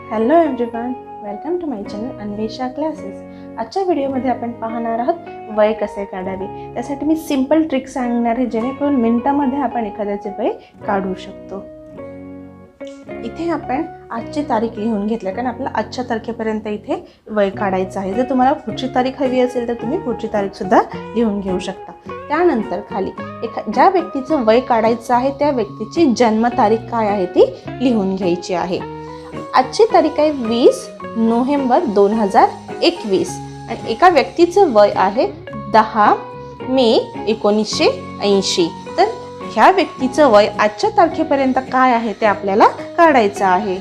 Hello everyone, welcome to my channel Anvesha classes. आजच्या व्हिडिओमध्ये आपण पाहणार आहोत वय कसे काढावे. त्यासाठी मी सिंपल ट्रिक सांगणार आहे जेणेकरून मिनिटामध्ये आपण एखाद्याचे वय काढू शकतो. इथे आपण आजची तारीख लिहून घेतली कारण आपल्याला आजच्या तारखेपर्यंत इथे वय काढायचं आहे. जर तुम्हाला पुढची तारीख हवी असेल तर तुम्ही पुढची तारीख सुद्धा लिहून घेऊ शकता. त्यानंतर खाली ज्या व्यक्तीचं वय काढायचं आहे त्या व्यक्तीची जन्मतारीख काय आहे ती लिहून घ्यायची आहे. आजची तारीख आहे 20 नोव्हेंबर 2021 आणि एका व्यक्तीचं वय आहे 10 मे 1980. तर ह्या व्यक्तीचं वय आजच्या तारखेपर्यंत काय आहे ते आपल्याला काढायचं आहे.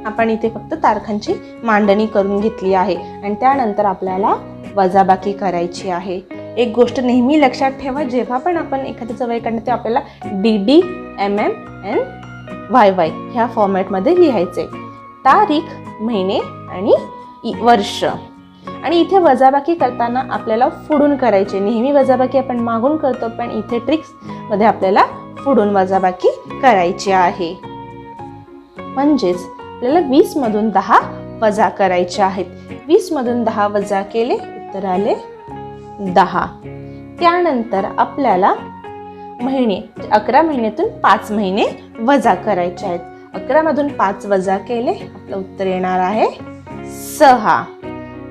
आपण इथे फक्त तारखांची मांडणी करून घेतली आहे आणि त्यानंतर आपल्याला वजाबाकी करायची आहे. एक गोष्ट नेहमी लक्षात ठेवा, जेव्हा पण आपण एखाद्याचं वय काढणं ते आपल्याला DD, MM and YY ह्या फॉर्मॅटमध्ये लिहायचे. तारीख, महिने आणि वर्ष. आणि इथे वजाबाकी करताना आपल्याला पुढून करायचे. नेहमी वजाबाकी आपण मागून करतो पण इथे ट्रिक्समध्ये आपल्याला पुढून वजाबाकी करायची आहे. म्हणजेच आपल्याला 20 मधून 10 वजा करायचे आहेत. 20 मधून 10 वजा केले, उत्तर आले 10. त्यानंतर आपल्याला महिने 11 महिन्यातून 5 महिने वजा करायचे आहेत. 11 मधून 5 वजा केले, आपलं उत्तर येणार आहे 6.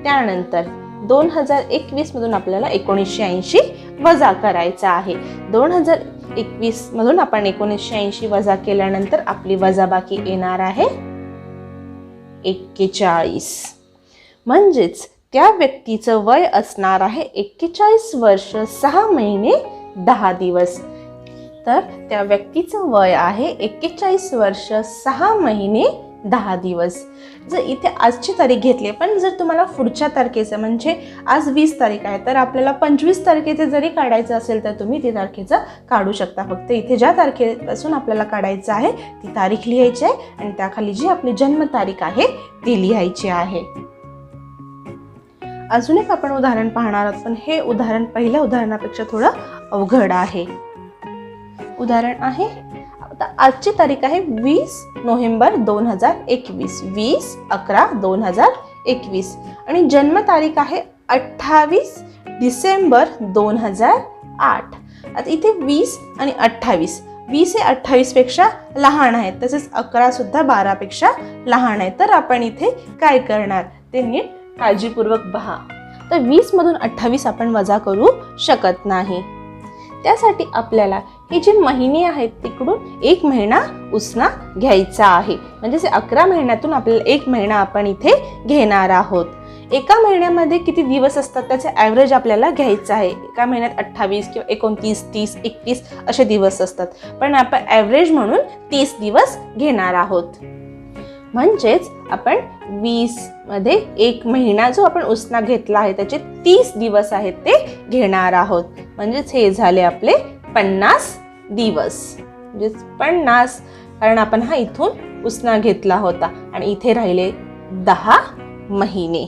त्यानंतर 2021 मधून आपल्याला 1980 वजा करायचा आहे. 2021 मधून आपण 1980 वजा केल्यानंतर आपली वजाबाकी येणार आहे 41. म्हणजेच त्या व्यक्तीचं वय असणार आहे 41 वर्ष 6 महिने 10 दिवस. तर त्या व्यक्तीचं वय आहे 41 वर्ष 6 महिने 10 दिवस. जर इथे आजची तारीख घेतली, पण जर तुम्हाला पुढच्या तारखेचं म्हणजे आज 20 तारीख आहे तर आपल्याला 25 तारखेचं जरी काढायचं असेल तर तुम्ही ती तारखेचं काढू शकता. फक्त इथे ज्या तारखेपासून आपल्याला काढायचं आहे ती तारीख लिहायची आहे आणि त्याखाली जी आपली जन्मतारीख आहे ती लिहायची आहे. अजून एक आपण उदाहरण पाहणार आहोत, पण हे उदाहरण पहिल्या उदाहरणापेक्षा थोडं अवघड आहे. उदाहरण आहे, आता आजची तारीख आहे 20 नोव्हेंबर 2021, 20/11/2021 आणि जन्मतारीख आहे 28 डिसेंबर 2008. आता इथे 20 आणि 28, 20 हे 28 पेक्षा लहान आहेत, तसेच 11 सुद्धा 12 पेक्षा लहान आहे. तर आपण इथे काय करणार ते नीट काळजीपूर्वक पहा. तर 20 मधून 28 आपण वजा करू शकत नाही. त्यासाठी आपल्याला हे जे महिने आहेत तिकडून 1 महिना उसना घ्यायचा आहे. म्हणजे 11 महिन्यातून आपल्याला 1 महिना आपण इथे घेणार आहोत. एका महिन्यामध्ये किती दिवस असतात त्याचे ॲव्हरेज आपल्याला घ्यायचं आहे. एका महिन्यात 28 किंवा 29, 30, 31 असे दिवस असतात, पण आपण ॲव्हरेज म्हणून 30 दिवस घेणार आहोत. म्हणजेच आपण 20 मध्ये 1 महिना जो आपण उसना घेतला आहे त्याचे 30 दिवस आहेत ते घेणार आहोत. म्हणजेच हे झाले आपले 50 दिवस. म्हणजे 50, कारण आपण हा इथून उसना घेतला होता आणि इथे राहिले 10 महिने.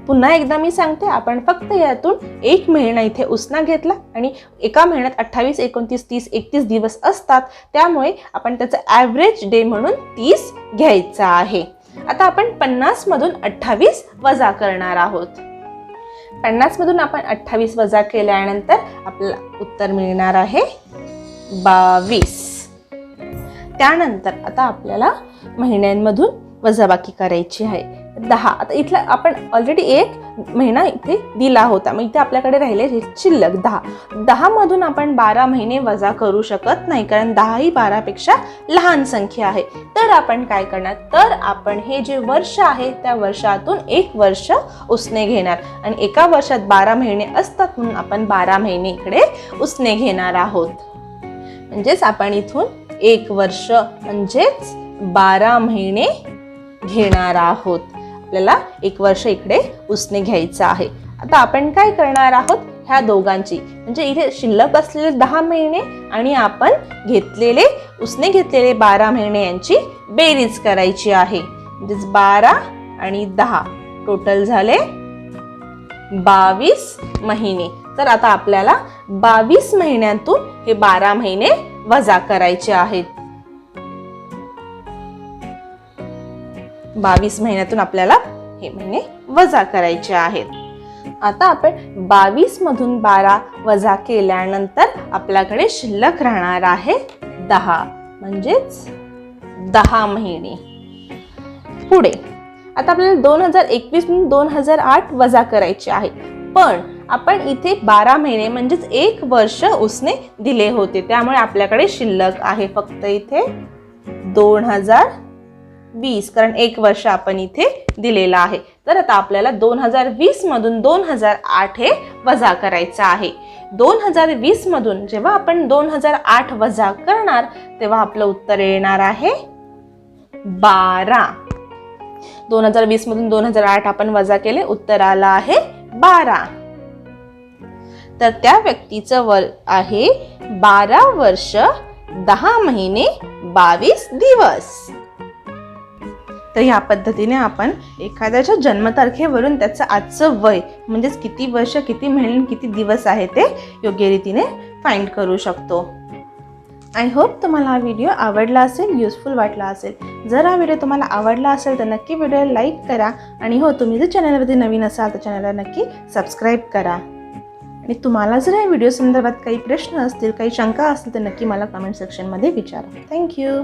पुन्हा एकदा मी सांगते, आपण फक्त यातून 1 महिना इथे उसना घेतला आणि एका महिन्यात 28, 29, 30, 31 दिवस असतात, त्यामुळे आपण त्याचा ॲव्हरेज डे म्हणून 30 घ्यायचा आहे. आता आपण 50 मधून 28 वजा करणार आहोत. 50 मधून आपण 28 वजा केल्यानंतर आपल्याला उत्तर मिळणार आहे 22. त्यानंतर आता आपल्याला महिन्यांमधून वजाबाकी करायची आहे 10. आता इथला आपण ऑलरेडी 1 महिना इथे दिला होता, मग इथे आपल्याकडे राहिले शिल्लक 10. 10 मधून आपण 12 महिने वजा करू शकत नाही, कारण 10 ही 12 पेक्षा लहान संख्या आहे. तर आपण काय करणार, तर आपण हे जे वर्ष आहे त्या वर्षातून 1 वर्ष उसने घेणार आणि एका वर्षात 12 महिने असतात म्हणून आपण 12 महिने इकडे उसने घेणार आहोत. म्हणजेच आपण इथून 1 वर्ष म्हणजेच 12 महिने घेणार आहोत. आपल्याला 1 वर्ष इकडे उसने घ्यायचं आहे. आता आपण काय करणार आहोत, ह्या दोघांची म्हणजे इथे शिल्लक असलेले 10 महिने आणि आपण उसने घेतलेले 12 महिने यांची बेरीज करायची आहे. म्हणजेच 12 आणि 10 टोटल झाले 22 महिने. तर आता आपल्याला 22 महिन्यातून हे 12 महिने वजा करायचे आहेत. 22 महिन्यातून आपल्याला हे महिने वजा करायचे आहेत. आता आपण 22 मधून 12 वजा केल्यानंतर आपल्याकडे शिल्लक राहणार आहे 10, म्हणजेच 10 महिने. पुढे आता आपल्याला 2021 मधून 2008 वजा करायचे आहे, पण आपण इथे 12 महिने म्हणजेच 1 वर्ष उसने दिले होते, त्यामुळे आपल्याकडे शिल्लक आहे फक्त इथे 2020, कारण 1 वर्ष आपण इथे दिलेला आहे. तर आता आपल्याला 2020 मधून 2008 हे वजा करायचं आहे. 2020 मधून जेव्हा आपण 2008 वजा करणार तेव्हा आपलं उत्तर येणार आहे 12. 2020 मधून 2008 आपण वजा केले, उत्तर आलं आहे 12. तर त्या व्यक्तीचं वय आहे 12 वर्ष 10 महिने 22 दिवस. तर ह्या पद्धतीने आपण एखाद्याच्या जन्मतारखेवरून त्याचं आजचं वय म्हणजेच किती वर्ष, किती महिने, किती दिवस आहे ते योग्य रीतीने फाइंड करू शकतो. आय होप तुम्हाला हा व्हिडिओ आवडला असेल, युजफुल वाटला असेल. जर हा व्हिडिओ तुम्हाला आवडला असेल तर नक्की व्हिडिओला लाईक करा आणि हो, तुम्ही जर चॅनलवरती नवीन असाल तर चॅनलला नक्की सबस्क्राईब करा. आणि तुम्हाला जर या व्हिडिओ संदर्भात काही प्रश्न असतील, काही शंका असतील तर नक्की मला कमेंट सेक्शनमध्ये विचारा. थँक्यू.